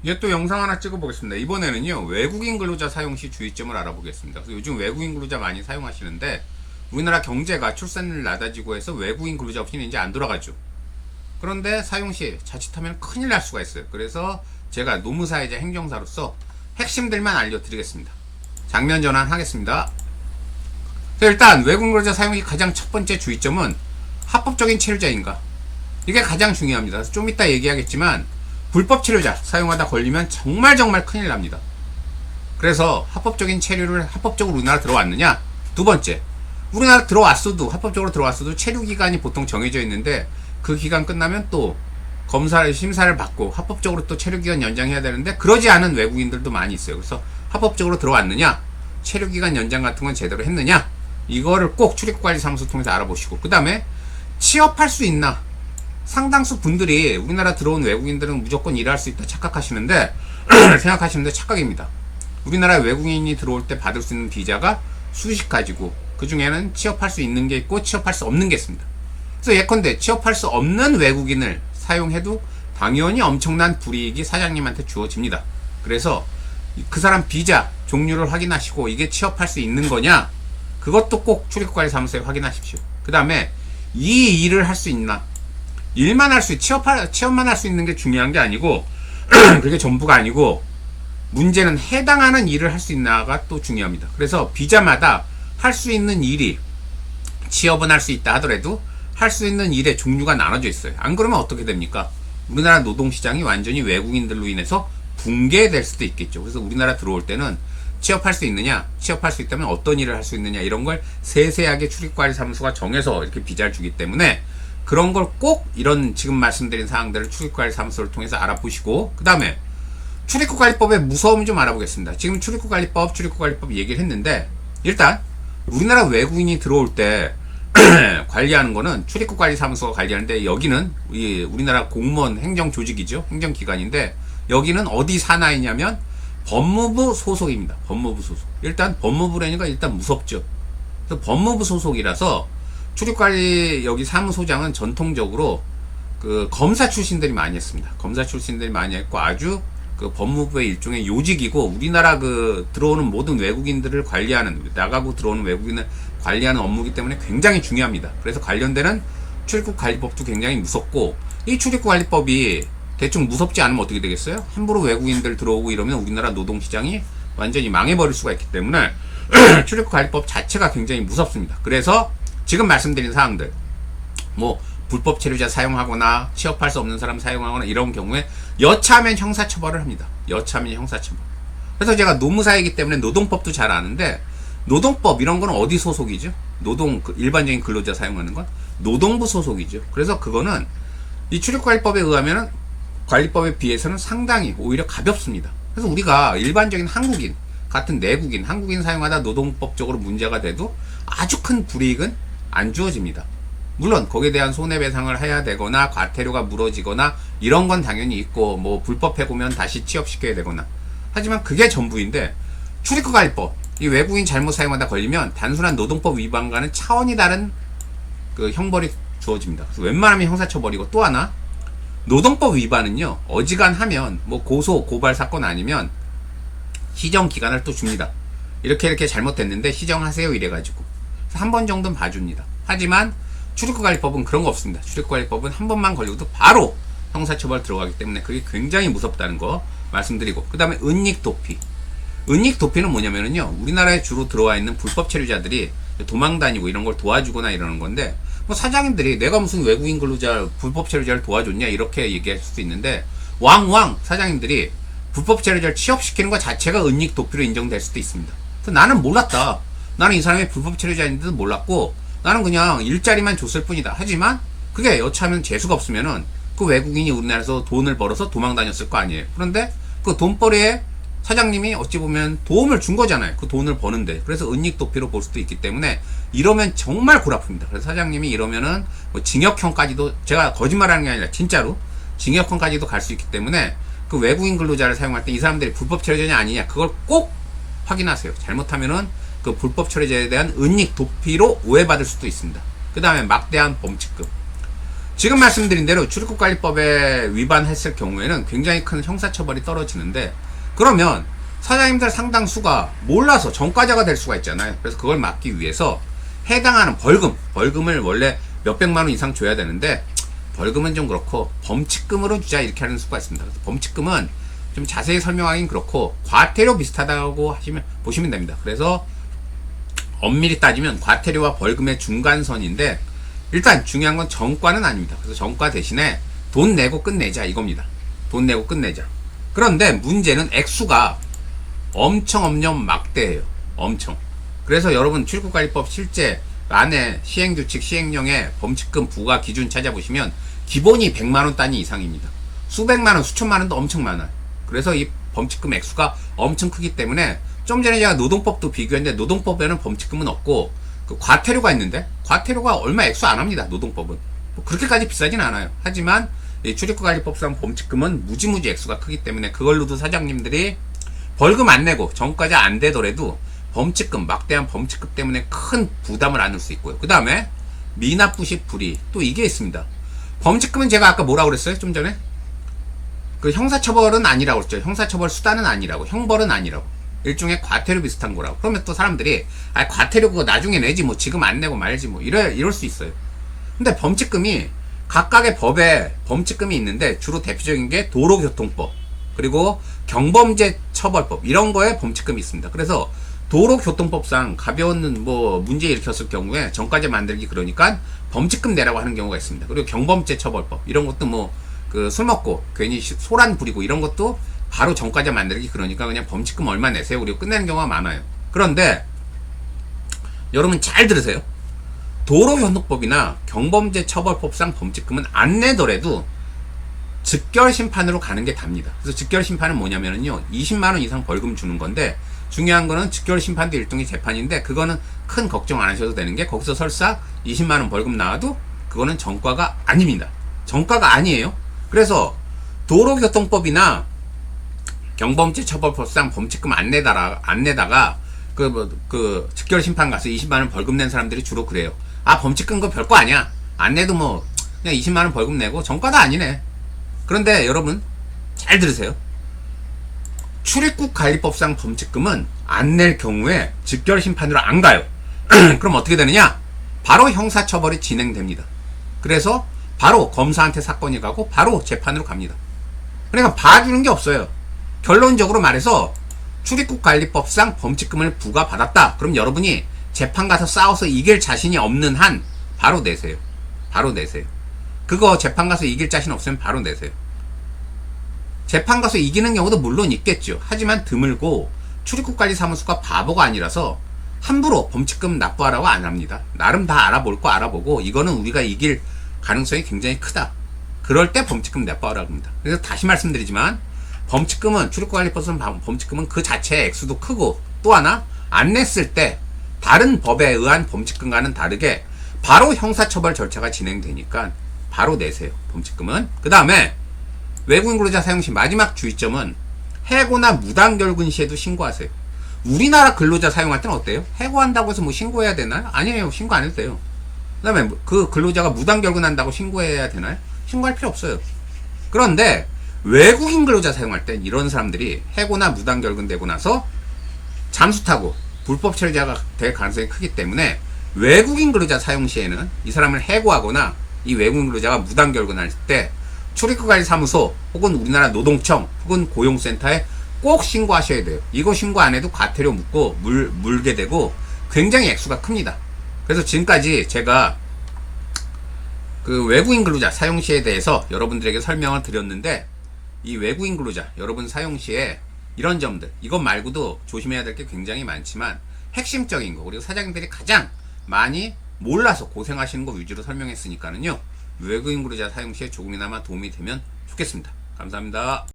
이제 또 영상 하나 찍어 보겠습니다. 이번에는요, 외국인 근로자 사용 시 주의점을 알아보겠습니다. 그래서 요즘 외국인 근로자 많이 사용하시는데, 우리나라 경제가 출산율 낮아지고 해서 외국인 근로자 없이는 이제 안 돌아가죠. 그런데 사용 시 자칫하면 큰일 날 수가 있어요. 그래서 제가 노무사회자 행정사로서 핵심들만 알려드리겠습니다. 장면 전환하겠습니다. 일단 외국인 근로자 사용의 가장 첫 번째 주의점은 합법적인 체류자인가, 이게 가장 중요합니다. 그래서 좀 이따 얘기하겠지만 불법 체류자 사용하다 걸리면 정말 큰일 납니다. 그래서 합법적인 체류를 합법적으로 우리나라 들어왔느냐. 두 번째, 우리나라 들어왔어도 합법적으로 들어왔어도 체류 기간이 보통 정해져 있는데 그 기간 끝나면 또 검사를 심사를 받고 합법적으로 또 체류 기간 연장해야 되는데 그러지 않은 외국인들도 많이 있어요. 그래서 합법적으로 들어왔느냐, 체류 기간 연장 같은 건 제대로 했느냐, 이거를 꼭 출입국관리사무소 통해서 알아보시고, 그 다음에 취업할 수 있나. 상당수 분들이 우리나라 들어온 외국인들은 무조건 일할 수 있다 착각하시는데 생각하시는데 착각입니다. 우리나라 외국인이 들어올 때 받을 수 있는 비자가 수십 가지고 그 중에는 취업할 수 있는 게 있고 취업할 수 없는 게 있습니다. 그래서 예컨대 취업할 수 없는 외국인을 사용해도 당연히 엄청난 불이익이 사장님한테 주어집니다. 그래서 그 사람 비자 종류를 확인하시고 이게 취업할 수 있는 거냐, 그것도 꼭 출입국관리사무소에 확인하십시오. 그 다음에 이 일을 할 수 있나. 일만 할 수, 취업만 할 수 있는 게 중요한 게 아니고, 그게 전부가 아니고, 문제는 해당하는 일을 할 수 있나가 또 중요합니다. 그래서 비자마다 할 수 있는 일이, 취업은 할 수 있다 하더라도, 할 수 있는 일의 종류가 나눠져 있어요. 안 그러면 어떻게 됩니까? 우리나라 노동시장이 완전히 외국인들로 인해서 붕괴될 수도 있겠죠. 그래서 우리나라 들어올 때는 취업할 수 있느냐, 취업할 수 있다면 어떤 일을 할 수 있느냐, 이런 걸 세세하게 출입관리사무소가 정해서 이렇게 비자를 주기 때문에 그런 걸 꼭 이런 지금 말씀드린 사항들을 출입국관리사무소를 통해서 알아보시고, 그 다음에 출입국관리법의 무서움 좀 알아보겠습니다. 지금 출입국관리법 얘기를 했는데, 일단 우리나라 외국인이 들어올 때 관리하는 거는 출입국관리사무소가 관리하는데, 여기는 우리나라 공무원 행정조직이죠. 행정기관인데 여기는 어디 산하이냐면 법무부 소속입니다. 법무부 소속. 일단 법무부라니까 일단 무섭죠. 그래서 법무부 소속이라서 출입관리 여기 사무소장은 전통적으로 그 검사 출신들이 많이 했습니다. 검사 출신들이 많이 했고 아주 그 법무부의 일종의 요직이고, 우리나라 그 들어오는 모든 외국인들을 관리하는, 나가고 들어오는 외국인을 관리하는 업무이기 때문에 굉장히 중요합니다. 그래서 관련되는 출입국관리법도 굉장히 무섭고, 이 출입국관리법이 대충 무섭지 않으면 어떻게 되겠어요? 함부로 외국인들 들어오고 이러면 우리나라 노동시장이 완전히 망해버릴 수가 있기 때문에 출입국관리법 자체가 굉장히 무섭습니다. 그래서 지금 말씀드린 사항들, 뭐 불법 체류자 사용하거나 취업할 수 없는 사람 사용하거나 이런 경우에 여차하면 형사처벌을 합니다. 여차하면 형사처벌. 그래서 제가 노무사이기 때문에 노동법도 잘 아는데, 노동법 이런 거는 어디 소속이죠? 일반적인 근로자 사용하는 건 노동부 소속이죠. 그래서 그거는 이 출입관리법에 의하면은 관리법에 비해서는 상당히 오히려 가볍습니다. 그래서 우리가 일반적인 한국인, 같은 내국인, 한국인 사용하다 노동법적으로 문제가 돼도 아주 큰 불이익은 안 주어집니다. 물론 거기에 대한 손해배상을 해야 되거나 과태료가 물어지거나 이런 건 당연히 있고, 뭐 불법 해고면 다시 취업시켜야 되거나, 하지만 그게 전부인데, 출입국관리법, 이 외국인 잘못 사용하다 걸리면 단순한 노동법 위반과는 차원이 다른 그 형벌이 주어집니다. 그래서 웬만하면 형사처벌이고, 또 하나 노동법 위반은요, 어지간하면 뭐 고소 고발 사건 아니면 시정 기간을 또 줍니다. 이렇게 잘못됐는데 시정하세요 이래가지고 한 번 정도는 봐줍니다. 하지만 출입국관리법은 그런 거 없습니다. 출입국관리법은 한 번만 걸려도 바로 형사처벌 들어가기 때문에 그게 굉장히 무섭다는 거 말씀드리고, 그 다음에 은닉도피. 은닉도피는 뭐냐면은요, 우리나라에 주로 들어와 있는 불법 체류자들이 도망 다니고 이런 걸 도와주거나 이러는 건데, 뭐 사장님들이 내가 무슨 외국인 근로자 불법 체류자를 도와줬냐 이렇게 얘기할 수도 있는데, 왕왕 사장님들이 불법 체류자를 취업시키는 것 자체가 은닉도피로 인정될 수도 있습니다. 그래서 나는 몰랐다. 나는 이 사람이 불법 체류자인지도 몰랐고 나는 그냥 일자리만 줬을 뿐이다. 하지만 그게 여차하면 재수가 없으면은 그 외국인이 우리나라에서 돈을 벌어서 도망 다녔을 거 아니에요. 그런데 그 돈벌이에 사장님이 어찌 보면 도움을 준 거잖아요. 그 돈을 버는데. 그래서 은닉도피로 볼 수도 있기 때문에 이러면 정말 골 아픕니다. 그래서 사장님이 이러면은 뭐 징역형까지도, 제가 거짓말하는 게 아니라 진짜로 징역형까지도 갈 수 있기 때문에 그 외국인 근로자를 사용할 때 이 사람들이 불법 체류자냐 아니냐 그걸 꼭 확인하세요. 잘못하면은 그 불법 체류자에 대한 은닉도피로 오해받을 수도 있습니다. 그 다음에 막대한 범칙금. 지금 말씀드린 대로 출입국관리법에 위반했을 경우에는 굉장히 큰 형사처벌이 떨어지는데, 그러면 사장님들 상당수가 몰라서 전과자가 될 수가 있잖아요. 그래서 그걸 막기 위해서 해당하는 벌금을 원래 몇백만 원 이상 줘야 되는데, 벌금은 좀 그렇고 범칙금으로 주자 이렇게 하는 수가 있습니다. 그래서 범칙금은 좀 자세히 설명하긴 그렇고 과태료 비슷하다고 보시면 됩니다. 그래서 엄밀히 따지면 과태료와 벌금의 중간선인데, 일단 중요한 건 전과는 아닙니다. 그래서 전과 대신에 돈 내고 끝내자 이겁니다. 돈 내고 끝내자. 그런데 문제는 액수가 엄청 막대해요. 엄청. 그래서 여러분 출입국관리법 실제 안에 시행규칙 시행령의 범칙금 부과 기준 찾아보시면 기본이 100만원 단위 이상입니다. 수백만원 수천만원도 엄청 많아요. 그래서 이 범칙금 액수가 엄청 크기 때문에, 좀 전에 제가 노동법도 비교했는데 노동법에는 범칙금은 없고 그 과태료가 있는데, 과태료가 얼마 액수 안 합니다. 노동법은 뭐 그렇게까지 비싸진 않아요. 하지만 이 출입국관리법상 범칙금은 무지무지 액수가 크기 때문에 그걸로도 사장님들이 벌금 안 내고 전과자 안 되더라도 범칙금, 막대한 범칙금 때문에 큰 부담을 안을 수 있고요. 그 다음에 미납부식 불이익, 또 이게 있습니다. 범칙금은 제가 아까 뭐라고 그랬어요? 좀 전에 그 형사처벌은 아니라고 그랬죠. 형사처벌 수단은 아니라고, 형벌은 아니라고, 일종의 과태료 비슷한 거라고. 그러면 또 사람들이 과태료 그거 나중에 내지 뭐 지금 안 내고 말지 뭐 이럴 수 있어요. 근데 범칙금이 각각의 법에 범칙금이 있는데, 주로 대표적인 게 도로교통법 그리고 경범죄처벌법, 이런 거에 범칙금이 있습니다. 그래서 도로교통법상 가벼운 뭐 문제 일으켰을 경우에 전과자 만들기 그러니까 범칙금 내라고 하는 경우가 있습니다. 그리고 경범죄처벌법 이런 것도 뭐 그 술 먹고 괜히 소란 부리고 이런 것도 바로 전과자 만들기 그러니까 그냥 범칙금 얼마 내세요 그리고 끝내는 경우가 많아요. 그런데 여러분 잘 들으세요. 도로교통법이나 경범죄처벌법상 범칙금은 안 내더라도 즉결심판으로 가는 게 답니다. 그래서 즉결심판은 뭐냐면요, 20만원 이상 벌금 주는 건데, 중요한 거는 즉결심판도 일종의 재판인데, 그거는 큰 걱정 안 하셔도 되는 게, 거기서 설사 20만원 벌금 나와도 그거는 전과가 아닙니다. 전과가 아니에요. 그래서 도로교통법이나 경범죄처벌법상 범칙금 안 내다가 즉결심판 가서 20만원 벌금 낸 사람들이 주로 그래요. 범칙금 그거 별거 아니야, 안 내도 뭐 그냥 20만원 벌금 내고 전과도 아니네. 그런데 여러분 잘 들으세요. 출입국관리법상 범칙금은 안 낼 경우에 즉결심판으로 안 가요. 그럼 어떻게 되느냐? 바로 형사처벌이 진행됩니다. 그래서 바로 검사한테 사건이 가고 바로 재판으로 갑니다. 그러니까 봐주는 게 없어요. 결론적으로 말해서 출입국관리법상 범칙금을 부과받았다. 그럼 여러분이 재판 가서 싸워서 이길 자신이 없는 한 바로 내세요. 바로 내세요. 그거 재판 가서 이길 자신 없으면 바로 내세요. 재판 가서 이기는 경우도 물론 있겠죠. 하지만 드물고 출입국관리사무소가 바보가 아니라서 함부로 범칙금 납부하라고 안 합니다. 나름 다 알아볼 거 알아보고 이거는 우리가 이길 가능성이 굉장히 크다. 그럴 때 범칙금 납부하라고 합니다. 그래서 다시 말씀드리지만 범칙금은, 출입국관리법상 범칙금은 그 자체의 액수도 크고, 또 하나 안 냈을 때 다른 법에 의한 범칙금과는 다르게 바로 형사처벌 절차가 진행되니까 바로 내세요, 범칙금은. 그 다음에 외국인 근로자 사용 시 마지막 주의점은 해고나 무단결근 시에도 신고하세요. 우리나라 근로자 사용할 때는 어때요? 해고한다고 해서 뭐 신고해야 되나요? 아니에요. 신고 안 해도 돼요. 그 다음에 그 근로자가 무단결근한다고 신고해야 되나요? 신고할 필요 없어요. 그런데 외국인 근로자 사용할 땐 이런 사람들이 해고나 무단결근되고 나서 잠수 타고 불법 체류자가 될 가능성이 크기 때문에 외국인 근로자 사용 시에는 이 사람을 해고하거나 이 외국인 근로자가 무단결근할 때 출입국관리사무소 혹은 우리나라 노동청 혹은 고용센터에 꼭 신고하셔야 돼요. 이거 신고 안 해도 과태료 묻고 물게 되고 굉장히 액수가 큽니다. 그래서 지금까지 제가 그 외국인 근로자 사용 시에 대해서 여러분들에게 설명을 드렸는데, 이 외국인 근로자 여러분 사용 시에 이런 점들, 이것 말고도 조심해야 될 게 굉장히 많지만 핵심적인 거, 그리고 사장님들이 가장 많이 몰라서 고생하시는 거 위주로 설명했으니까는요, 외국인 근로자 사용 시에 조금이나마 도움이 되면 좋겠습니다. 감사합니다.